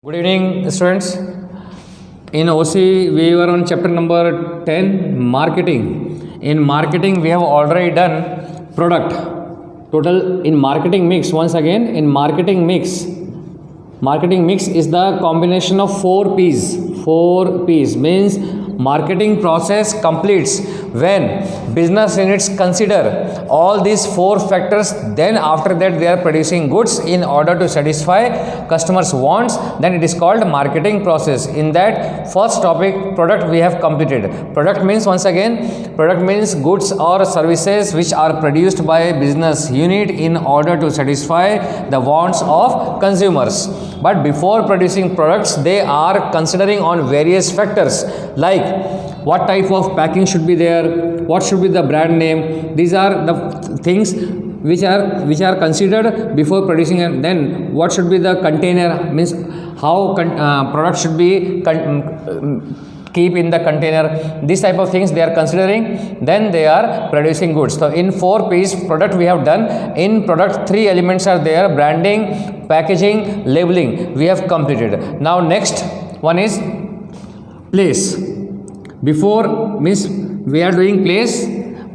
Good evening, students. In OC, we were on chapter number 10, marketing. In marketing, we have already done product. Total in marketing mix, once again, in marketing mix is the combination of 4 P's. 4 P's means marketing process completes when business units consider all these 4 factors, then after that they are producing goods in order to satisfy customers wants, then it is called marketing process. In that first topic, product, we have completed. Product means, once again, product means goods or services which are produced by a business unit in order to satisfy the wants of consumers. But before producing products, they are considering on various factors like what type of packing should be there, what should be the brand name. These are the things which are considered before producing. And then what should be the container, means how product should be keep in the container. These type of things they are considering, then they are producing goods. So in 4 P's product we have done. In product 3 elements are there: branding, packaging, labeling. We have completed. Now next one is place. Before means we are doing place.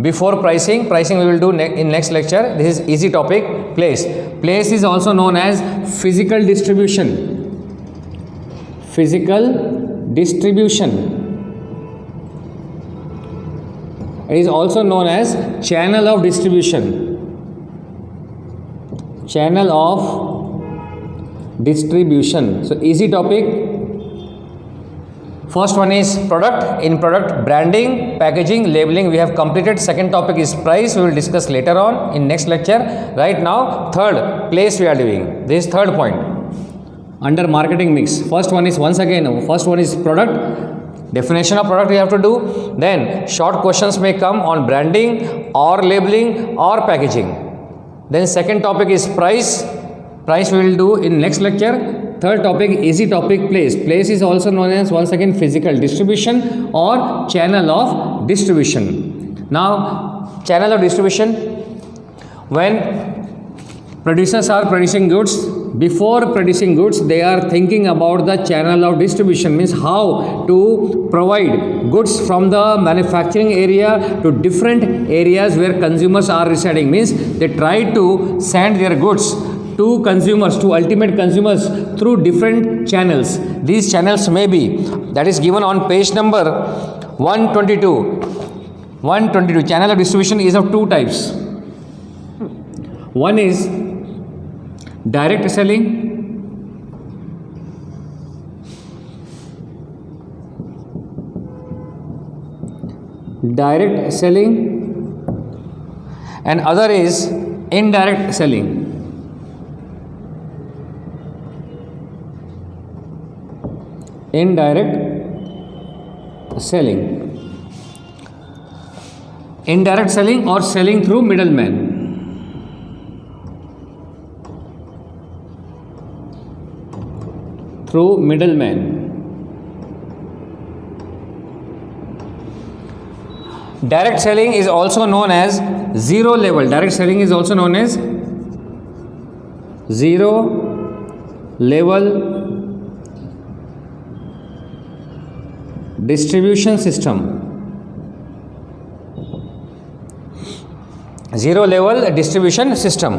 Before pricing we will do in next lecture. This is easy topic. Place is also known as physical distribution. It is also known as channel of distribution. So easy topic. First one is product. In product, branding, packaging, labeling we have completed. Second topic is price. We will discuss later on in next lecture. Right now, third, place we are doing. This is third point under marketing mix. First one is product. Definition of product we have to do. Then short questions may come on branding or labeling or packaging. Then second topic is price. Price we will do in next lecture. Third topic, easy topic, place. Place is also known as, once again, physical distribution or channel of distribution. Now, channel of distribution, when producers are producing goods, before producing goods, they are thinking about the channel of distribution, means how to provide goods from the manufacturing area to different areas where consumers are residing. Means they try to send their goods to consumers, to ultimate consumers through different channels. These channels may be, that is given on page number 122. Channel of distribution is of 2 types. One is direct selling. And other is indirect selling. Indirect selling or selling through middlemen. Direct selling is also known as zero level. Direct selling is also known as zero level distribution system. Zero level distribution system.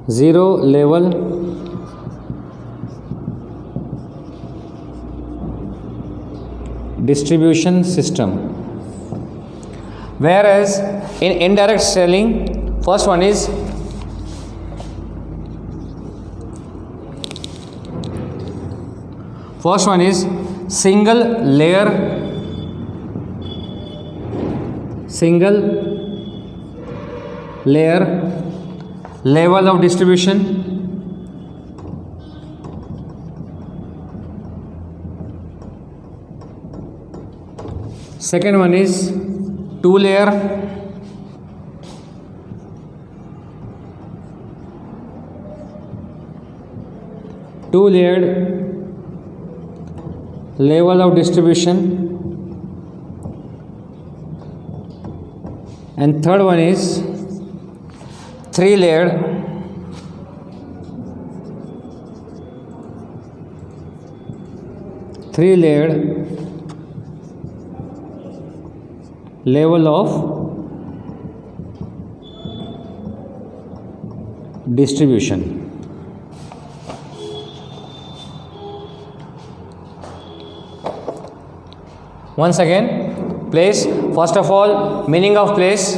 Zero level distribution system. Whereas in indirect selling, first one is single layer level of distribution. Second one is 2 layer. Two-layered level of distribution. and third one is three layered level of distribution. Once again, place. First of all, meaning of place.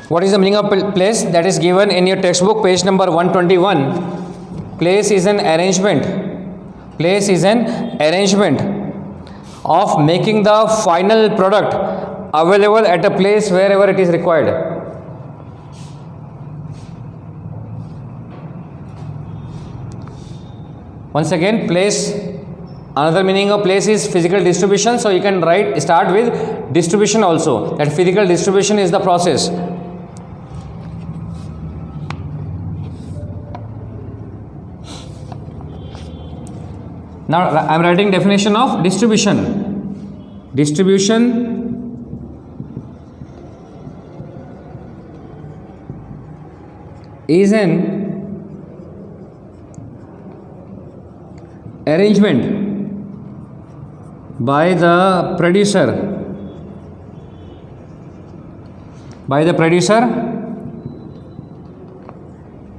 What is the meaning of place? That is given in your textbook, page number 121. Place is an arrangement. Place is an arrangement of making the final product available at a place wherever it is required. Once again, place. Another meaning of place is physical distribution. So you can start with distribution also. That physical distribution is the process. Now I am writing definition of distribution. Distribution is an arrangement by the producer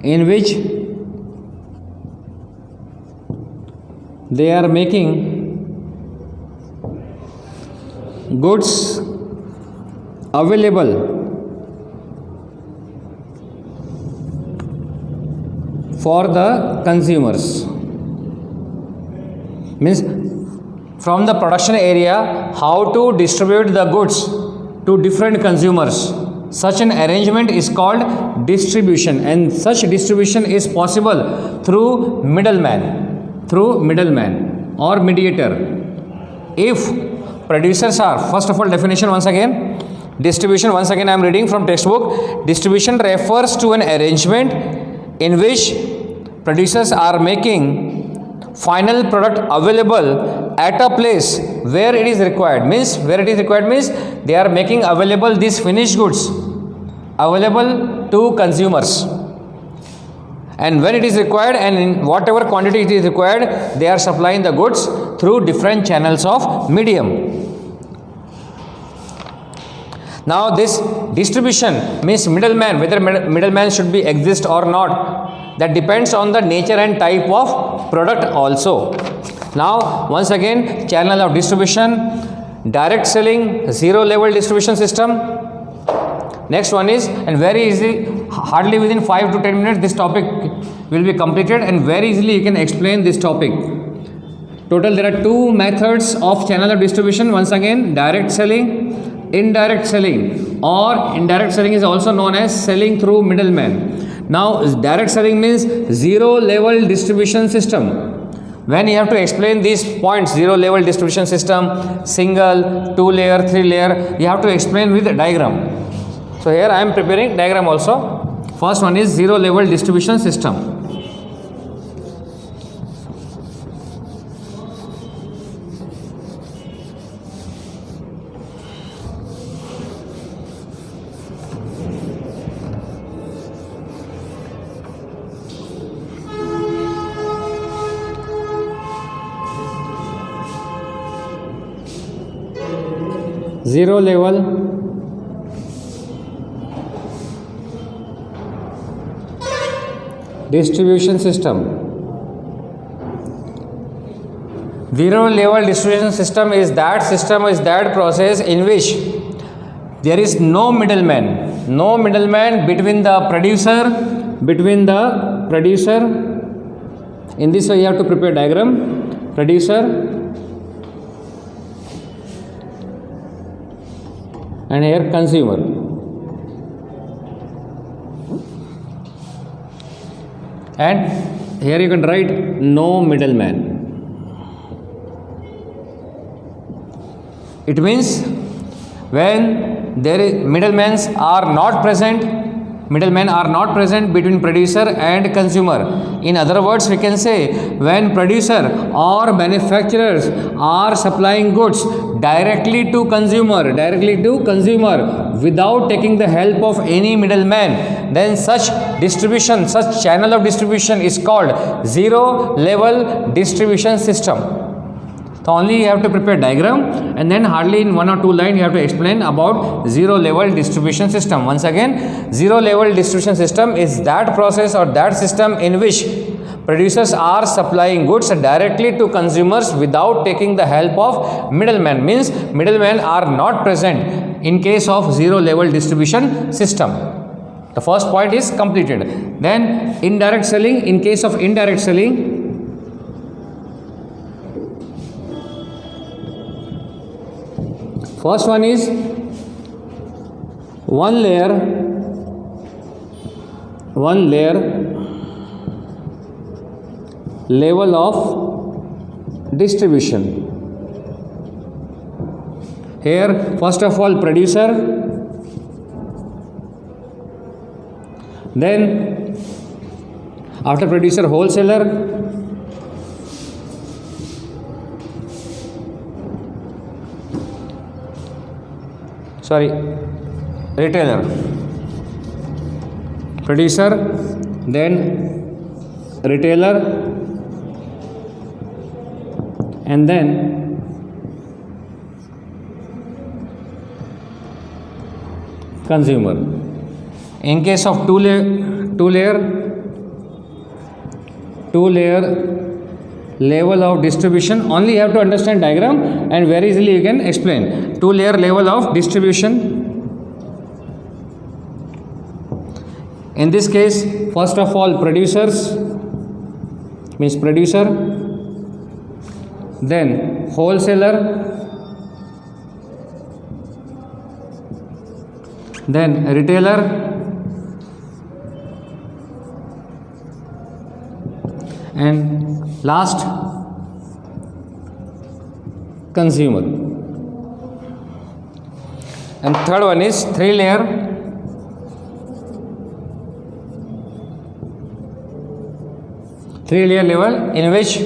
in which they are making goods available for the consumers. Means from the production area, how to distribute the goods to different consumers. Such an arrangement is called distribution, and such distribution is possible through middleman or mediator. If producers are, first of all, definition once again, distribution, once again I am reading from textbook. Distribution refers to an arrangement in which producers are making final product available at a place where it is required. Means they are making available these finished goods available to consumers, and when it is required and in whatever quantity it is required, they are supplying the goods through different channels of medium. Now this distribution means middleman, whether middleman should be exist or not, that depends on the nature and type of product also. Now once again, channel of distribution, direct selling, zero level distribution system. Next one is, and very easy, hardly within 5 to 10 minutes this topic will be completed, and very easily you can explain this topic. Total there are two methods of channel of distribution. Once again, direct selling, indirect selling, or indirect selling is also known as selling through middleman. Now direct selling means zero level distribution system. When you have to explain these points, zero level distribution system, single, 2 layer, 3 layer, you have to explain with a diagram. So here I am preparing diagram also. First one is zero level distribution system. Zero level distribution system. Zero level distribution system is that process in which there is no middleman between the producer. In this way you have to prepare diagram. Producer and here consumer. And here you can write no middleman. It means when there is middlemen are not present, middlemen are not present between producer and consumer. In other words, we can say when producer or manufacturers are supplying goods directly to consumer without taking the help of any middleman, then such channel of distribution is called zero level distribution system. So only you have to prepare diagram, and then hardly in 1 or 2 lines you have to explain about zero level distribution system. Once again, zero level distribution system is that process or that system in which producers are supplying goods directly to consumers without taking the help of middlemen. Means middlemen are not present in case of zero level distribution system. The first point is completed. Then indirect selling. In case of indirect selling, first one is one layer level of distribution. Here first of all producer, then after producer wholesaler, retailer, producer, then retailer, and then consumer. In case of two layer level of distribution, only you have to understand diagram and very easily you can explain. Two layer level of distribution. In this case, first of all producers means producer, then wholesaler, then retailer, and last consumer. And third one is three layer level, in which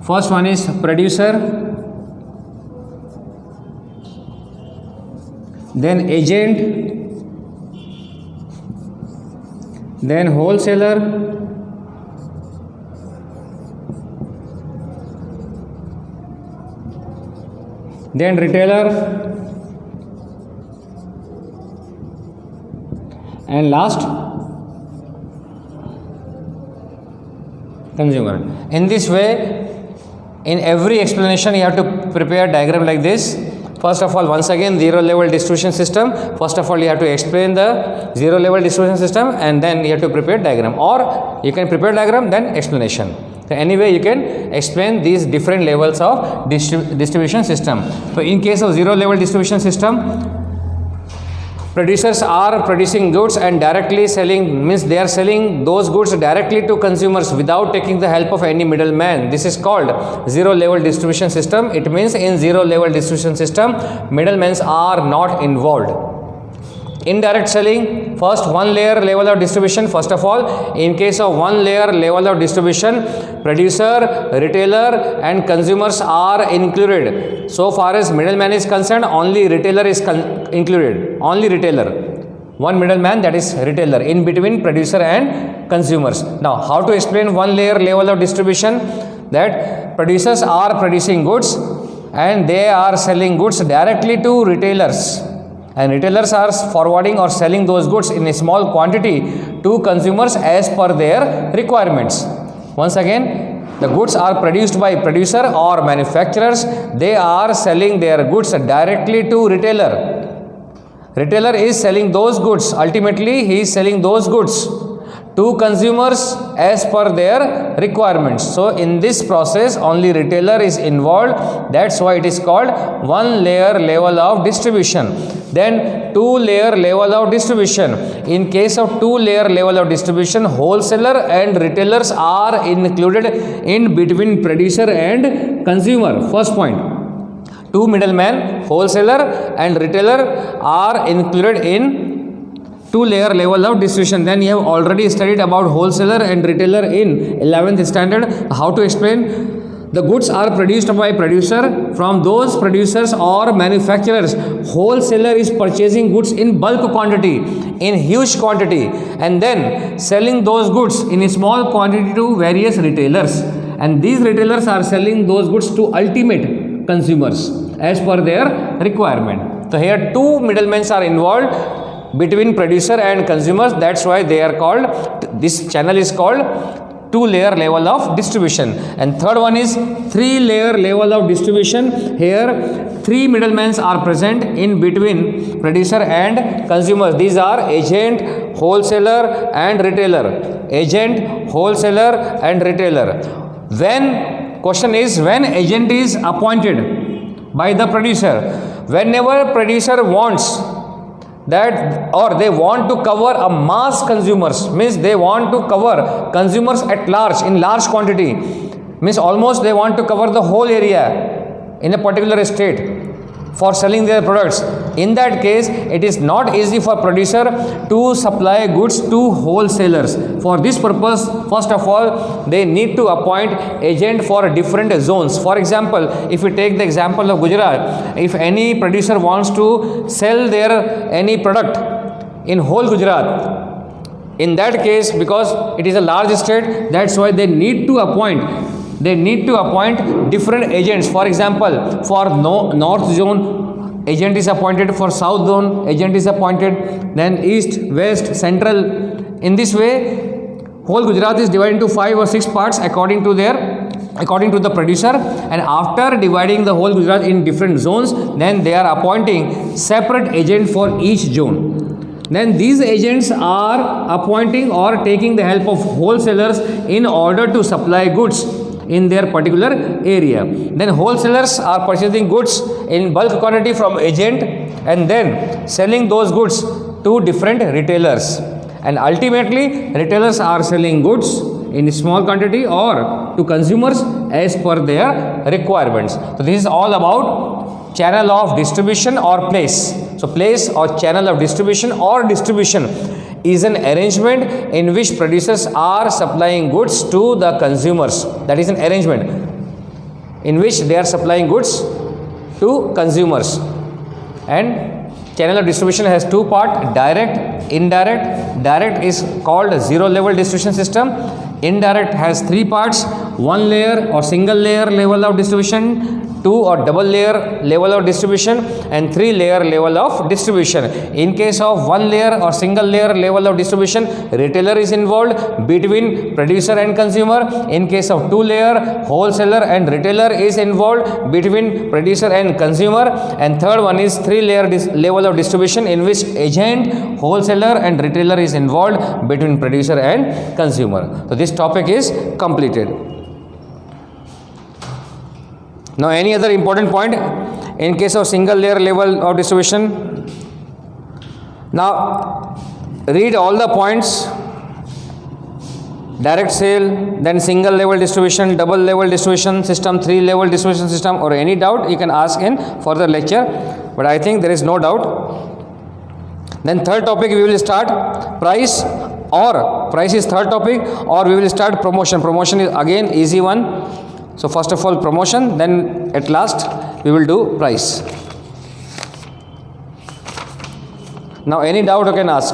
first one is producer, then agent, then wholesaler, then retailer, and last consumer. In this way, in every explanation you have to prepare diagram like this. First of all, once again, zero level distribution system. First of all, you have to explain the zero level distribution system, and then you have to prepare diagram, or you can prepare diagram then explanation. So anyway, you can explain these different levels of distribution system. So in case of zero level distribution system, producers are producing goods and directly selling, means they are selling those goods directly to consumers without taking the help of any middleman. This is called zero level distribution system. It means in zero level distribution system, middlemen are not involved. Indirect selling, first one layer level of distribution. First of all, in case of one layer level of distribution, producer, retailer and consumers are included. So far as middleman is concerned, only retailer is included. Only retailer. One middleman, that is retailer, in between producer and consumers. Now, how to explain one layer level of distribution? That producers are producing goods and they are selling goods directly to retailers. And retailers are forwarding or selling those goods in a small quantity to consumers as per their requirements. Once again, the goods are produced by producer or manufacturers. They are selling their goods directly to retailer. Retailer is selling those goods. Ultimately, he is selling those goods to consumers as per their requirements. So in this process, only retailer is involved. That's why it is called one layer level of distribution. Then two layer level of distribution. In case of two layer level of distribution, wholesaler and retailers are included in between producer and consumer. First point. Two middlemen, wholesaler and retailer, are included in two-layer level of distribution. Then you have already studied about wholesaler and retailer in 11th standard. How to explain? The goods are produced by producer. From those producers or manufacturers, wholesaler is purchasing goods in bulk quantity, in huge quantity, and then selling those goods in a small quantity to various retailers. And these retailers are selling those goods to ultimate consumers as per their requirement. So here two middlemen are involved between producer and consumers. That's why they are called, this channel is called two-layer level of distribution. And third one is three-layer level of distribution. Here three middlemen are present in between producer and consumers. These are agent, wholesaler and retailer. Agent, wholesaler and retailer. When, question is, when agent is appointed by the producer, whenever producer wants that, or they want to cover a mass consumers, means they want to cover consumers at large, in large quantity, means almost they want to cover the whole area in a particular state for selling their products. In that case, it is not easy for producer to supply goods to wholesalers. For this purpose, first of all, they need to appoint agent for different zones. For example, if we take the example of Gujarat, if any producer wants to sell their any product in whole Gujarat, in that case, because it is a large state, that's why they need to appoint different agents. For example, for north zone, agent is appointed. For south zone, agent is appointed. Then east, west, central. In this way, whole Gujarat is divided into 5 or 6 parts according to the producer. And after dividing the whole Gujarat in different zones, then they are appointing separate agent for each zone. Then these agents are appointing or taking the help of wholesalers in order to supply goods in their particular area. Then wholesalers are purchasing goods in bulk quantity from agent and then selling those goods to different retailers. And ultimately, retailers are selling goods in small quantity or to consumers as per their requirements. So this is all about channel of distribution or place. So place or channel of distribution or distribution is an arrangement in which producers are supplying goods to the consumers. That is an arrangement in which they are supplying goods to consumers. And channel of distribution has two parts: direct, indirect. Direct is called zero level distribution system. Indirect has 3 parts: one layer or single layer level of distribution, 2 or double layer level of distribution, and 3 layer level of distribution. In case of one layer or single layer level of distribution, retailer is involved between producer and consumer. In case of 2 layer, wholesaler and retailer is involved between producer and consumer. And third one is 3 layer level of distribution in which agent, wholesaler and retailer is involved between producer and consumer. So this topic is completed. Now any other important point in case of single layer level of distribution? Now read all the points: direct sale, then single level distribution, double level distribution system, 3 level distribution system. Or any doubt you can ask in further lecture, but I think there is no doubt. Then third topic we will start price, or price is third topic, or we will start promotion. Promotion is again easy one. So first of all promotion, then at last we will do price. Now any doubt you can ask.